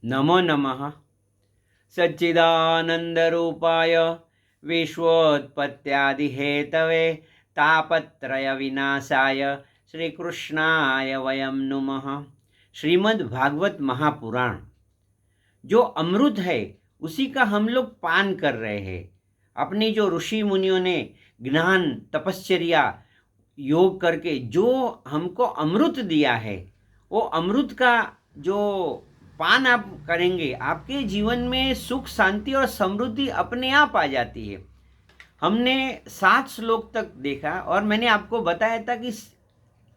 नमो नमः। सच्चिदानन्दरूपाय विश्वोत्पत्त्यादिहेतवे तापत्रयविनाशाय श्रीकृष्णाय वयं नुमः। श्रीमद् भागवत महापुराण जो अमृत है उसी का हम लोग पान कर रहे हैं। अपनी जो ऋषि मुनियों ने ज्ञान तपश्चर्या योग करके जो हमको अमृत दिया है, वो अमृत का जो पान आप करेंगे, आपके जीवन में सुख शांति और समृद्धि अपने आप आ जाती है। हमने 7 श्लोक तक देखा और मैंने आपको बताया था कि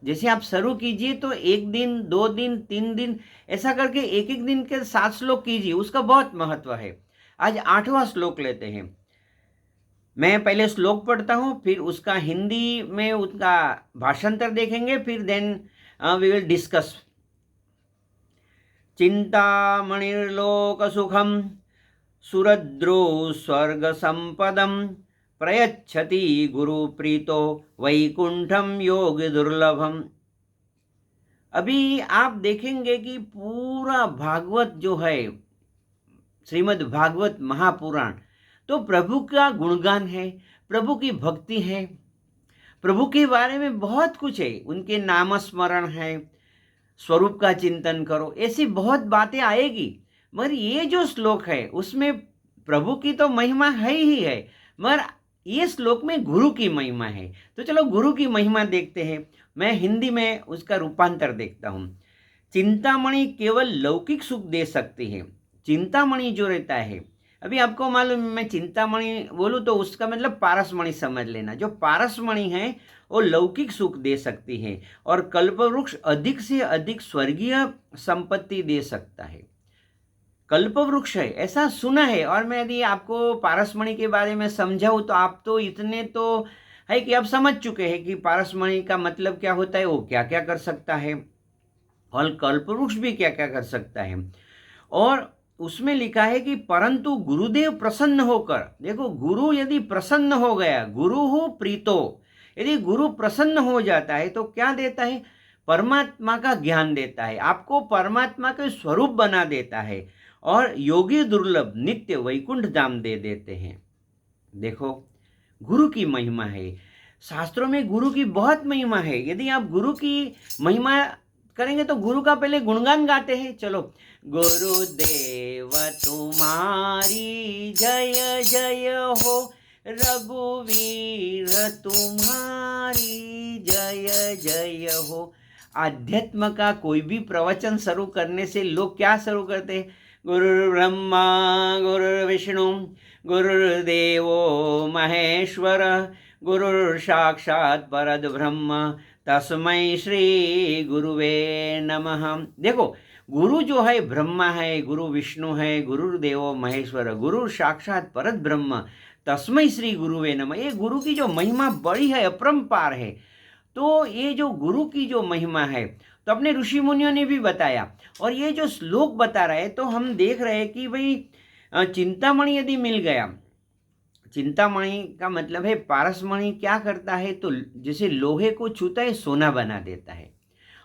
जैसे आप शुरू कीजिए तो 1 दिन 2 दिन 3 दिन ऐसा करके एक एक दिन के 7 श्लोक कीजिए, उसका बहुत महत्व है। आज 8वां श्लोक लेते हैं। मैं पहले श्लोक पढ़ता हूँ, फिर उसका हिंदी में उसका भाषांतर देखेंगे, फिर देन वी विल डिस्कस। चिंतामणिर्लोकसुखं सुरद्रो स्वर्गसंपदं प्रयच्छति गुरुप्रीतो वैकुंठम योग दुर्लभम। अभी आप देखेंगे कि पूरा भागवत जो है, श्रीमद् भागवत महापुराण, तो प्रभु का गुणगान है, प्रभु की भक्ति है, प्रभु के बारे में बहुत कुछ है, उनके नाम स्मरण है, स्वरूप का चिंतन करो, ऐसी बहुत बातें आएगी। मगर ये जो श्लोक है उसमें प्रभु की तो महिमा है ही है, मगर ये श्लोक में गुरु की महिमा है। तो चलो गुरु की महिमा देखते हैं। मैं हिंदी में उसका रूपांतर देखता हूँ। चिंतामणि केवल लौकिक सुख दे सकती है। चिंतामणि जो रहता है, अभी आपको मालूम, मैं चिंतामणि बोलूँ तो उसका मतलब पारसमणि समझ लेना। जो पारसमणि है वो लौकिक सुख दे सकती है और कल्पवृक्ष अधिक से अधिक स्वर्गीय संपत्ति दे सकता है। कल्पवृक्ष है ऐसा सुना है, और मैं यदि आपको पारसमणि के बारे में समझाऊँ तो आप तो इतने तो है कि आप समझ चुके हैं कि पारसमणि का मतलब क्या होता है, वो क्या क्या कर सकता है, और कल्पवृक्ष भी क्या क्या कर सकता है। और उसमें लिखा है कि परंतु गुरुदेव प्रसन्न होकर, देखो गुरु यदि प्रसन्न हो गया, गुरु हो प्रीतो, यदि गुरु प्रसन्न हो जाता है तो क्या देता है, परमात्मा का ज्ञान देता है, आपको परमात्मा के स्वरूप बना देता है, और योगी दुर्लभ नित्य वैकुंठ धाम दे देते हैं। देखो गुरु की महिमा है, शास्त्रों में गुरु की बहुत महिमा है। यदि आप गुरु की महिमा करेंगे तो गुरु का पहले गुणगान गाते हैं। चलो, गुरुदेव तुम्हारी जय जय हो, रघुवीर तुम्हारी जय जय हो। आध्यात्म का कोई भी प्रवचन शुरू करने से लोग क्या शुरू करते हैं, गुरु ब्रह्मा गुरु विष्णु गुरुर्देवो महेश्वर गुरुर साक्षात परब्रह्म तस्मै श्री गुरुवे नमः। देखो गुरु जो है ब्रह्मा है, गुरु विष्णु है, गुरुर्देवो महेश्वर, गुरु साक्षात परब्रह्म तस्मै श्री गुरुवे नमः। ये गुरु की जो महिमा बड़ी है, अपरंपार है। तो ये जो गुरु की जो महिमा है तो अपने ऋषि मुनियों ने भी बताया, और ये जो श्लोक बता रहे हैं तो हम देख रहे हैं कि भाई चिंतामणि यदि मिल गया, चिंतामणि का मतलब है पारसमणि क्या करता है, तो जैसे लोहे को छूता है सोना बना देता है,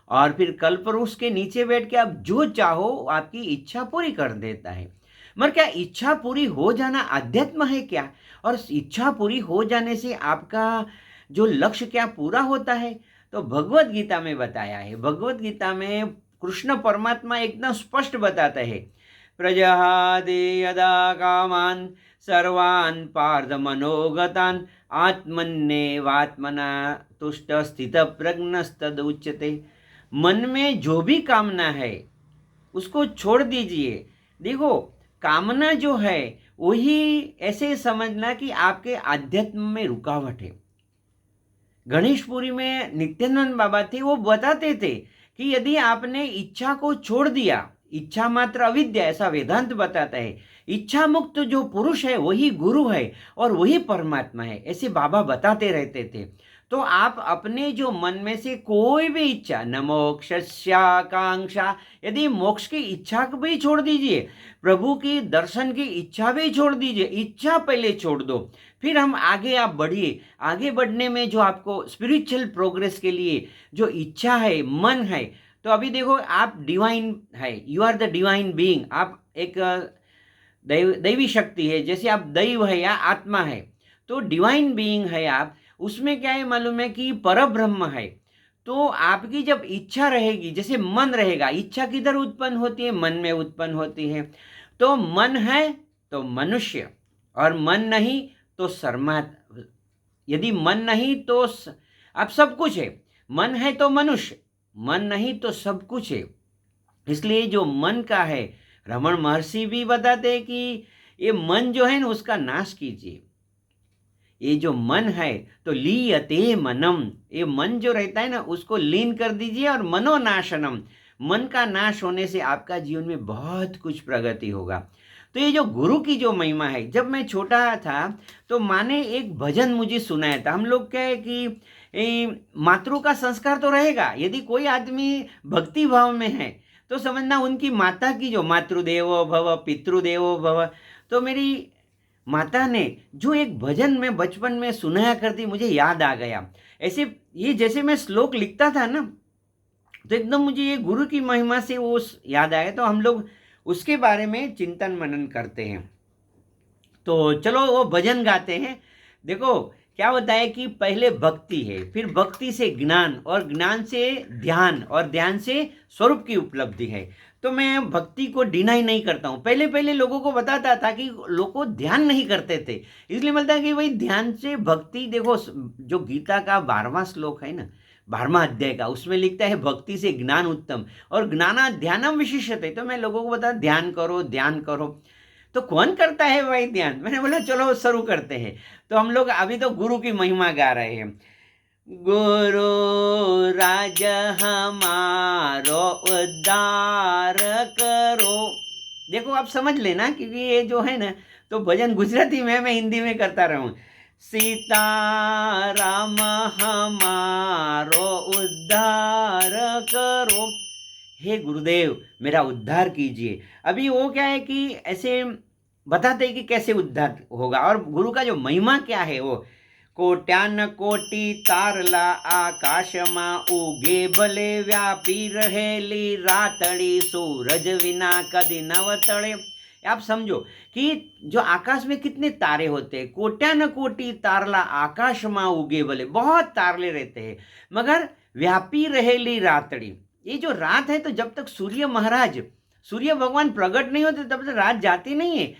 और फिर कल्पवृक्ष के नीचे बैठ के आप जो चाहो आपकी इच्छा पूरी कर देता है। मगर क्या इच्छा पूरी हो जाना अध्यात्म है क्या? और इच्छा पूरी हो जाने से आपका जो लक्ष्य क्या पूरा होता है? तो भगवत गीता में बताया है। भगवत गीता में कृष्ण परमात्मा एकदम स्पष्ट बताते हैं, प्रजहाति यदा कामान सर्वान् पार्थ मनोगतान् आत्मन्येवात्मना तुष्ट स्थित प्रज्ञस्तदुच्यते। मन में जो भी कामना है उसको छोड़ दीजिए। देखो कामना जो है वही ऐसे समझना कि आपके अध्यात्म में रुकावट है। गणेशपुरी में नित्यानंद बाबा थे, वो बताते थे कि यदि आपने इच्छा को छोड़ दिया, इच्छा मात्र अविद्या, ऐसा वेदांत बताता है, इच्छा मुक्त जो पुरुष है वही गुरु है और वही परमात्मा है, ऐसे बाबा बताते रहते थे। तो आप अपने जो मन में से कोई भी इच्छा, न मोक्षस्याकांक्षा, यदि मोक्ष की इच्छा को भी छोड़ दीजिए, प्रभु की दर्शन की इच्छा भी छोड़ दीजिए, इच्छा पहले छोड़ दो, फिर हम आगे आप बढ़िए। आगे बढ़ने में जो आपको स्पिरिचुअल प्रोग्रेस के लिए जो इच्छा है, मन है, तो अभी देखो आप डिवाइन है, you are the divine being, आप एक दैवी शक्ति है, जैसे आप दैव है या आत्मा है, तो डिवाइन बीइंग है आप। उसमें क्या है मालूम है कि परब्रह्म है। तो आपकी जब इच्छा रहेगी, जैसे मन रहेगा, इच्छा किधर उत्पन्न होती है? मन में उत्पन्न होती है। तो मन है तो मनुष्य, और मन नहीं तो सर्मात, यदि मन नहीं तो अब सब कुछ है। मन है तो मनुष्य, मन नहीं तो सब कुछ है। इसलिए जो मन का है, रमण महर्षि भी बताते हैं कि ये मन जो है ना, उसका नाश कीजिए। ये जो मन है तो लीयते मनम, ये मन जो रहता है ना, उसको लीन कर दीजिए। और मनोनाशनम, मन का नाश होने से आपका जीवन में बहुत कुछ प्रगति होगा। तो ये जो गुरु की जो महिमा है, जब मैं छोटा था तो माँ ने एक भजन मुझे सुनाया था। हम लोग क्या है कि मातृ का संस्कार तो रहेगा, यदि कोई आदमी भक्ति भाव में है तो समझना उनकी माता की जो मातृदेवो भव पितृदेवो भव। तो मेरी माता ने जो एक भजन में बचपन में सुनाया करती, मुझे याद आ गया। ऐसे ये जैसे मैं श्लोक लिखता था ना, तो एकदम मुझे ये गुरु की महिमा से वो याद आया। तो हम लोग उसके बारे में चिंतन मनन करते हैं। तो चलो वो भजन गाते हैं। देखो क्या होता है कि पहले भक्ति है, फिर भक्ति से ज्ञान, और ज्ञान से ध्यान, और ध्यान से स्वरूप की उपलब्धि है। तो मैं भक्ति को डिनाई नहीं करता हूँ। पहले पहले लोगों को बताता था कि लोग को ध्यान नहीं करते थे, इसलिए बोलता है कि भाई ध्यान से भक्ति। देखो जो गीता का 12वां श्लोक है ना, 12वां अध्याय का, उसमें लिखता है भक्ति से ज्ञान उत्तम और ज्ञाना ध्यानम विशिष्यते। तो मैं लोगों को बता, ध्यान करो ध्यान करो। तो कौन करता है भाई ध्यान? मैंने बोला चलो शुरू करते हैं। तो हम लोग अभी तो गुरु की महिमा गा रहे हैं। गुरु राज हमारो उद्धार करो। देखो आप समझ लेना, क्योंकि ये जो है ना, तो भजन गुजराती में, मैं हिंदी में करता रहूं। सीता राम हमारो उद्धार करो, हे गुरुदेव मेरा उद्धार कीजिए। अभी वो क्या है कि ऐसे बताते हैं कि कैसे उद्धार होगा, और गुरु का जो महिमा क्या है वो। कोट्यान कोटि तारला आकाश में उगे भले, व्यापी रहेली रातड़ी सूरज विना कदी नव तड़े। आप समझो कि जो आकाश में कितने तारे होते हैं, कोट्यान कोटि तारला आकाश में उगे भले, बहुत तारले रहते हैं, मगर व्यापी रहेली रातड़ी। ये जो रात है, तो जब तक सूर्य भगवान प्रकट नहीं होते तब तक रात जाती नहीं है।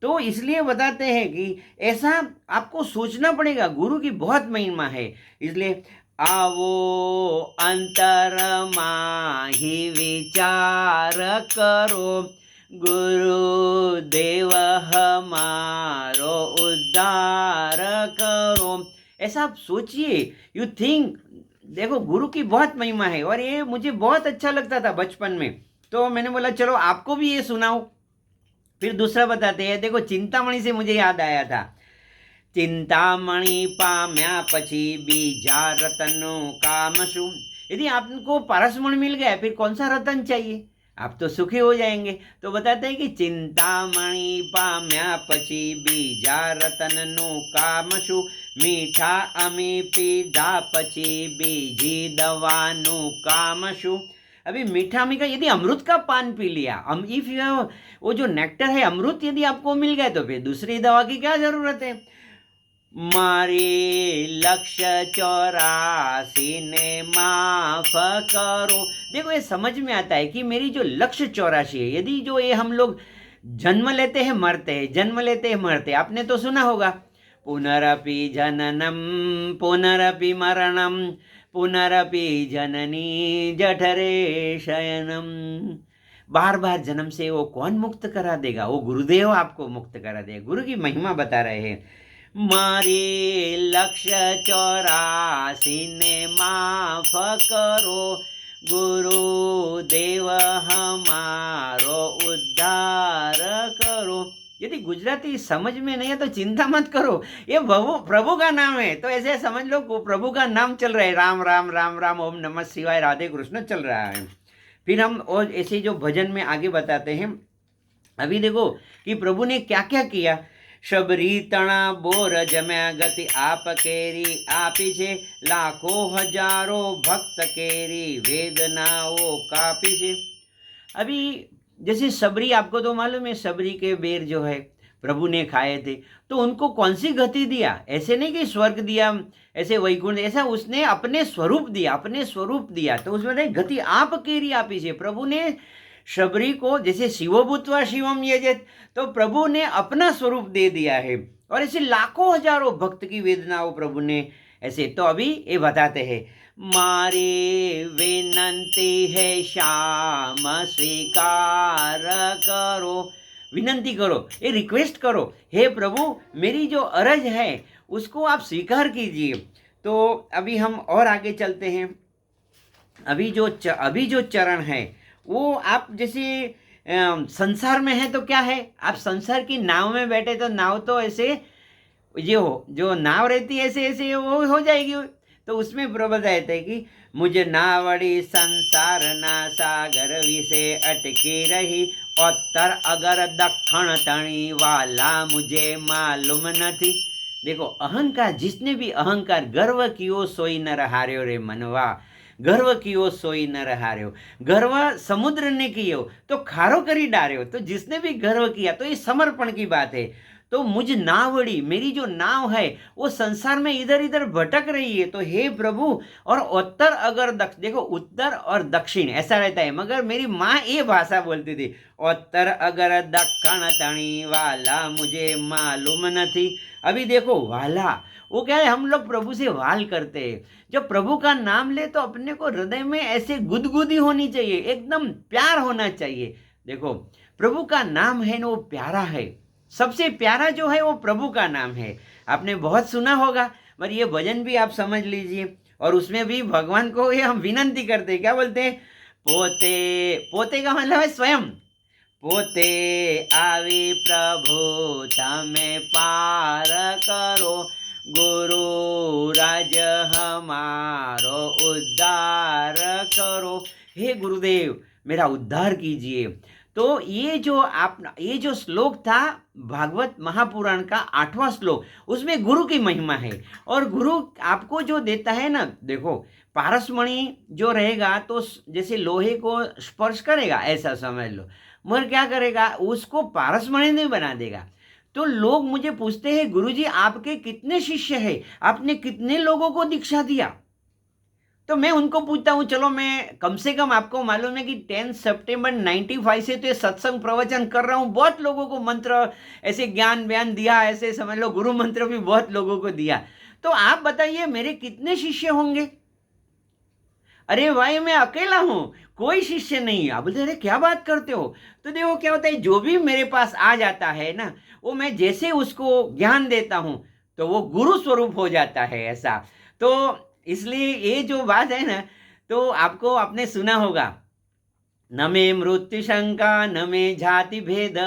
तो इसलिए बताते हैं कि ऐसा आपको सोचना पड़ेगा, गुरु की बहुत महिमा है। इसलिए आवो अंतर माही विचार करो, गुरु देव हमारो उद्धार करो। ऐसा आप सोचिए, यू थिंक। देखो गुरु की बहुत महिमा है, और ये मुझे बहुत अच्छा लगता था बचपन में। तो मैंने बोला चलो आपको भी ये सुनाओ। फिर दूसरा बताते हैं। देखो चिंतामणि से मुझे याद आया था। चिंतामणि पाम्या पछी बीजा रतनो कामशु। यदि आपको पारसमणि मिल गया, फिर कौन सा रतन चाहिए? आप तो सुखी हो जाएंगे। तो बताते हैं कि चिंतामणि पाम्या पछी बीजा रतन नो कामशु, मीठा अमी पीधा पछी बीजी दवा नो कामशु। अभी मीठा मीठा, यदि अमृत का पान पी लिया, इफ यू, वो जो नेक्टर है अमृत यदि आपको मिल गया, तो फिर दूसरी दवा की क्या जरूरत है? मारी लक्ष्य 84 ने माफ करो। देखो ये समझ में आता है कि मेरी जो लक्ष्य 84 है, यदि जो ये हम लोग जन्म लेते हैं मरते हैं, जन्म लेते हैं मरते हैं, आपने तो सुना होगा, पुनरपि जननम पुनरपि मरणम पुनरपि जननी जठरे शयनम। बार बार जन्म से वो कौन मुक्त करा देगा? वो गुरुदेव आपको मुक्त करा देगा। गुरु की महिमा बता रहे हैं। मारे लक्ष्य 84 ने माफ करो, गुरु देव हमारो उद्धार करो। यदि गुजराती समझ में नहीं है तो चिंता मत करो, ये प्रभु का नाम है। तो ऐसे समझ लो प्रभु का नाम चल रहा है, राम राम राम राम, ओम नमः शिवाय, राधे कृष्ण चल रहा है। फिर हम और ऐसे जो भजन में आगे बताते हैं। अभी देखो कि प्रभु ने क्या क्या किया। શબરી તણા બોર જમ્યા ગતિ આપ કેરી આપી છે લાખો હજારો ભક્ત કેરી वेदनाओं कापी છે। अभी जैसे सबरी, आपको तो मालूम है सबरी के बेर जो है प्रभु ने खाए थे, तो उनको कौन सी गति दिया? ऐसे नहीं कि स्वर्ग दिया, ऐसे वैकुंठ, ऐसा उसने अपने स्वरूप दिया, अपने स्वरूप दिया। तो उसमें गति आप केरी आपी से, प्रभु ने शबरी को, जैसे शिवो भूत्वा शिवम यजेत, तो प्रभु ने अपना स्वरूप दे दिया है। और ऐसे लाखों हजारों भक्त की वेदनाओं प्रभु ने ऐसे। तो अभी ये बताते हैं, मारी विनंती है श्याम स्वीकार करो, विनंती करो, ये रिक्वेस्ट करो, हे प्रभु मेरी जो अरज है उसको आप स्वीकार कीजिए। तो अभी हम और आगे चलते हैं। अभी जो चरण है वो आप जैसे संसार में है तो क्या है, आप संसार की नाव में बैठे तो नाव तो ऐसे ये हो, जो नाव रहती है ऐसे ऐसे वो हो जाएगी। तो उसमें प्रभु कहते हैं कि मुझे नावड़ी संसार ना सागर विषे अटकी रही, उत्तर अगर दक्षिण तणी वाला मुझे मालूम नहीं। देखो अहंकार, जिसने भी अहंकार, गर्व कियो सोई न रहार्यो रे मनवा, गर्व कियो सोई न रहार्यो, गर्व समुद्र ने कियो तो खारो करी डार्यो। तो जिसने भी गर्व किया तो ये समर्पण की बात है। तो मुझ नावड़ी, मेरी जो नाव है वो संसार में इधर इधर भटक रही है, तो हे प्रभु, और उत्तर अगर दक्षिण, देखो उत्तर और दक्षिण ऐसा रहता है, मगर मेरी माँ ये भाषा बोलती थी, उत्तर अगर दक्षिण तणी वाला मुझे मालूम नहीं। अभी देखो वाला, वो क्या है, हम लोग प्रभु से वाल करते हैं। जब प्रभु का नाम ले तो अपने को हृदय में ऐसे गुदगुदी होनी चाहिए, एकदम प्यार होना चाहिए। देखो प्रभु का नाम है ना, वो प्यारा है, सबसे प्यारा जो है वो प्रभु का नाम है। आपने बहुत सुना होगा, पर ये भजन भी आप समझ लीजिए। और उसमें भी भगवान को ये हम विनंती करते हैं, क्या बोलते हैं, पोते, पोते का मतलब है स्वयं, पोते आवी प्रभु तमे पार करो, गुरु राज हमारो उद्धार करो, हे गुरुदेव मेरा उद्धार कीजिए। तो ये जो श्लोक था भागवत महापुराण का 8वां श्लोक, उसमें गुरु की महिमा है। और गुरु आपको जो देता है ना, देखो पारसमणि जो रहेगा तो जैसे लोहे को स्पर्श करेगा ऐसा समझ लो, मगर क्या करेगा, उसको पारसमणि नहीं बना देगा। तो लोग मुझे पूछते हैं, गुरुजी आपके कितने शिष्य हैं, आपने कितने लोगों को दीक्षा दिया? तो मैं उनको पूछता हूँ, चलो मैं कम से कम, आपको मालूम है कि 10 सितंबर 95 से तो ये सत्संग प्रवचन कर रहा हूँ, बहुत लोगों को मंत्र ऐसे ज्ञान बयान दिया, ऐसे समझ लो गुरु मंत्र भी बहुत लोगों को दिया। तो आप बताइए मेरे कितने शिष्य होंगे? अरे भाई मैं अकेला हूँ, कोई शिष्य नहीं। आप बोलते अरे क्या बात करते हो? तो देखो क्या होता है, जो भी मेरे पास आ जाता है ना, वो मैं जैसे उसको ज्ञान देता हूँ तो वो गुरु स्वरूप हो जाता है ऐसा। तो इसलिए ये जो बात है ना, तो आपको आपने सुना होगा, न मे मृत्यु शंका न मे जाति भेद,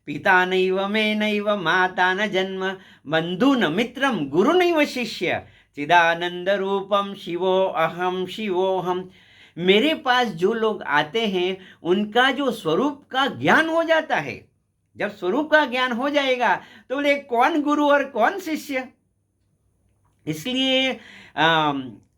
पिता नैव मे नैव माता न जन्म, बंधु न मित्रम गुरु नैव शिष्य, चिदानंद रूपम शिवो अहम शिवोहम। मेरे पास जो लोग आते हैं उनका जो स्वरूप का ज्ञान हो जाता है। जब स्वरूप का ज्ञान हो जाएगा तो बोले कौन गुरु और कौन शिष्य। इसलिए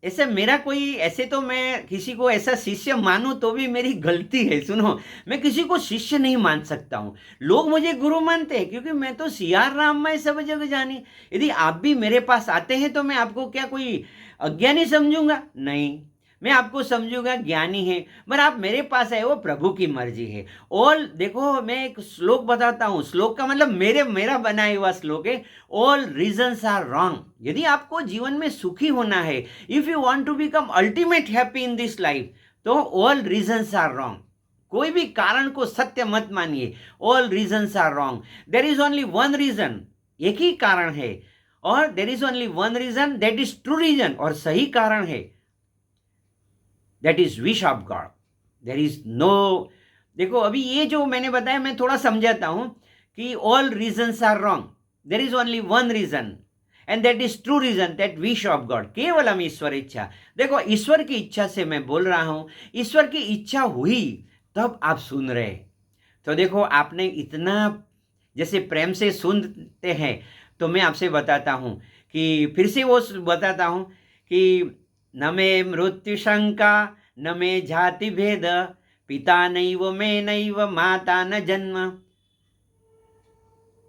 ऐसे मेरा कोई, ऐसे तो मैं किसी को ऐसा शिष्य मानूं तो भी मेरी गलती है। सुनो, मैं किसी को शिष्य नहीं मान सकता हूं। लोग मुझे गुरु मानते हैं क्योंकि मैं तो सियार राम में सब जगह जानी। यदि आप भी मेरे पास आते हैं तो मैं आपको क्या कोई अज्ञानी समझूंगा? नहीं, मैं आपको समझूंगा ज्ञानी है। पर आप मेरे पास आए, वो प्रभु की मर्जी है। और देखो मैं एक श्लोक बताता हूँ, श्लोक का मतलब मेरा बनाया हुआ श्लोक है, ऑल रीजन्स आर रॉन्ग। यदि आपको जीवन में सुखी होना है, if you want to become ultimate happy in this life, तो ऑल रीजन्स आर रॉन्ग। कोई भी कारण को सत्य मत मानिए, all reasons are wrong. There is only one reason, एक ही कारण है, और there is only one reason that is true reason, और सही कारण है, that is wish of God. There is no, देखो अभी ये जो मैंने बताया मैं थोड़ा समझाता हूं कि all reasons are wrong, there is only one reason and that is true reason, that wish of God, केवलम ईश्वर इच्छा। देखो ईश्वर की इच्छा से मैं बोल रहा हूं, ईश्वर की इच्छा हुई तब आप सुन रहे। तो देखो आपने इतना जैसे प्रेम से सुनते हैं, तो मैं आपसे बताता हूँ कि फिर से वो बताता हूँ कि न मे मृत्यु शंका न मे जाति भेद, पिता नैव मे नैव माता न जन्म,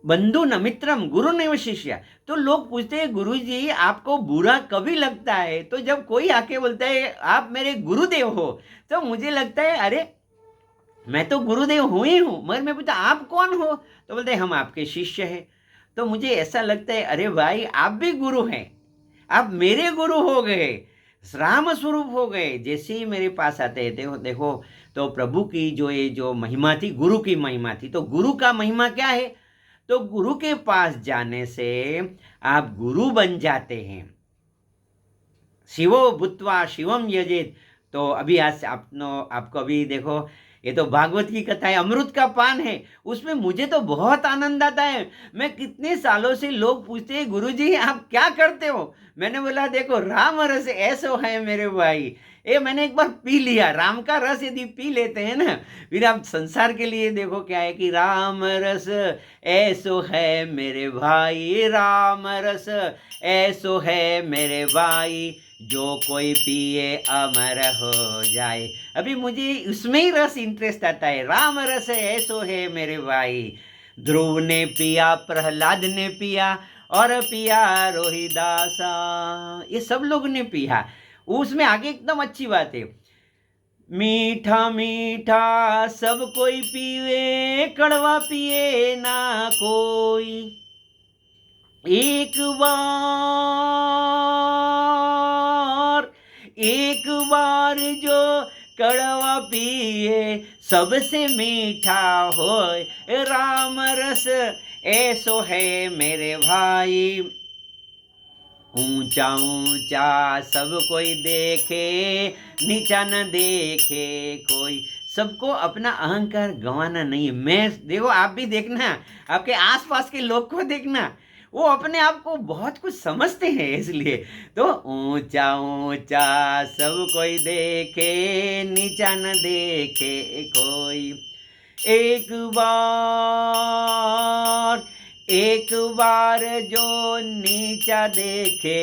बंधु न मित्रम गुरु नैव शिष्य। तो लोग पूछते हैं गुरु जी आपको बुरा कभी लगता है? तो जब कोई आके बोलता है आप मेरे गुरुदेव हो, तो मुझे लगता है अरे मैं तो गुरुदेव हूँ ही हूँ, मगर मैं पूछता आप कौन हो? तो बोलते हम आपके शिष्य हैं। तो मुझे ऐसा लगता है अरे भाई आप भी गुरु हैं, आप मेरे गुरु हो गए, राम स्वरूप हो गए। जैसे ही मेरे पास आते हैं, देखो देखो, तो प्रभु की जो ये जो महिमा थी, गुरु की महिमा थी, तो गुरु का महिमा क्या है? तो गुरु के पास जाने से आप गुरु बन जाते हैं। शिवो भूत्वा शिवम यजेत। तो अभी आज आपको अभी देखो, ये तो भागवत की कथा है, अमृत का पान है, उसमें मुझे तो बहुत आनंद आता है। मैं कितने सालों से लोग पूछते हैं गुरुजी आप क्या करते हो? मैंने बोला देखो राम रस ऐसो है मेरे भाई, ये मैंने एक बार पी लिया। राम का रस यदि पी लेते हैं ना, फिर आप संसार के लिए देखो क्या है कि राम रस ऐसो है मेरे भाई, राम रस ऐसो है मेरे भाई, जो कोई पिए अमर हो जाए। अभी मुझे उसमें ही रस इंटरेस्ट आता है, राम रस ऐसो है मेरे भाई। ध्रुव ने पिया, प्रहलाद ने पिया, और पिया रोहिदासा, ये सब लोग ने पिया। उसमें आगे एकदम अच्छी बात है, मीठा मीठा सब कोई पीवे, कड़वा पिए ना कोई, एक बार जो कड़वा पिए, सबसे मीठा होए राम रस ऐसो है मेरे भाई। ऊंचा ऊंचा सब कोई देखे, नीचा न देखे कोई। सबको अपना अहंकार गंवाना नहीं है। मैं देखो, आप भी देखना, आपके आसपास के लोग को देखना, वो अपने आप को बहुत कुछ समझते हैं। इसलिए तो ऊंचा ऊंचा सब कोई देखे, नीचा न देखे कोई, एक बार जो नीचा देखे,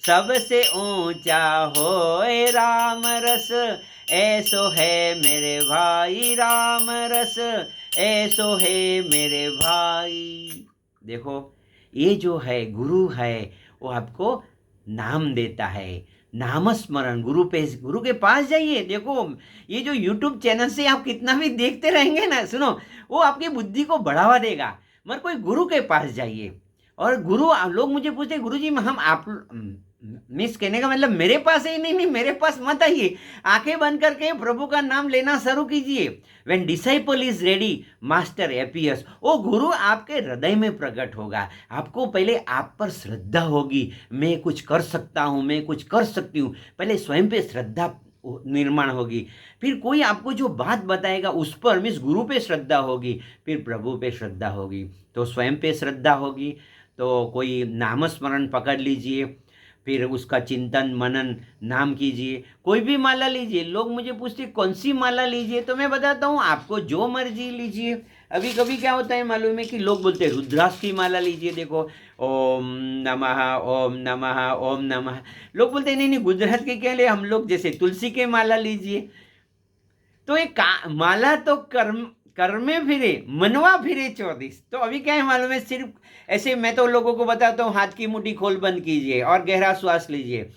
सबसे ऊंचा होए राम रस ऐसो है मेरे भाई, राम रस ऐसो है मेरे भाई। देखो ये जो है गुरु है, वो आपको नाम देता है, नाम स्मरण। गुरु के पास जाइए। देखो ये जो YouTube चैनल से आप कितना भी देखते रहेंगे ना, सुनो, वो आपकी बुद्धि को बढ़ावा देगा। मगर कोई गुरु के पास जाइए। और गुरु, लोग मुझे पूछते गुरु जी हम आप मिस कहने का मतलब मेरे पास है? नहीं, मेरे पास मत आइए, आंखें बंद करके प्रभु का नाम लेना शुरू कीजिए। When disciple is ready master appears. वो गुरु आपके हृदय में प्रकट होगा। आपको पहले आप पर श्रद्धा होगी, मैं कुछ कर सकता हूँ, मैं कुछ कर सकती हूँ, पहले स्वयं पे श्रद्धा निर्माण होगी। फिर कोई आपको जो बात बताएगा उस पर मीन्स गुरु पे श्रद्धा होगी, फिर प्रभु पे श्रद्धा होगी, तो स्वयं पे श्रद्धा होगी। तो कोई नामस्मरण पकड़ लीजिए, फिर उसका चिंतन मनन नाम कीजिए। कोई भी माला लीजिए। लोग मुझे पूछते कौन सी माला लीजिए, तो मैं बताता हूँ आपको जो मर्जी लीजिए। अभी कभी क्या होता है मालूम है कि लोग बोलते हैं रुद्राक्ष की माला लीजिए। देखो ओम नमः ओम नमः ओम नमः। लोग बोलते हैं नहीं गुजरात के क्या ले, हम लोग जैसे तुलसी के माला लीजिए। तो एक माला तो कर्मे फिरे मनवा फिरे 24। तो अभी क्या है मालूम है, सिर्फ ऐसे मैं तो लोगों को बताता हूँ हाथ की मुट्ठी खोल बंद कीजिए और गहरा श्वास लीजिए।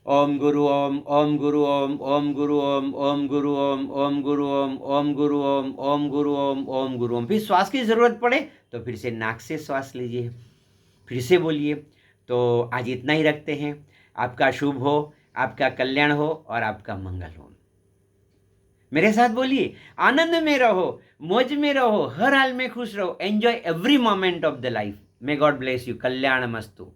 ओम गुरु ओम, ओम गुरु ओम, ओम गुरु ओम, ओम गुरु ओम, ओम गुरु ओम, ओम गुरु ओम, ओम गुरु ओम, ओम गुरु ओम। फिर श्वास की जरूरत पड़े तो फिर से नाक से श्वास लीजिए, फिर से बोलिए। तो आज इतना ही रखते हैं। आपका शुभ हो, आपका कल्याण हो और आपका मंगल हो। मेरे साथ बोलिए, आनंद में रहो, मौज में रहो, हर हाल में खुश रहो। Enjoy every moment of the life. May God bless you. कल्याण मस्तु।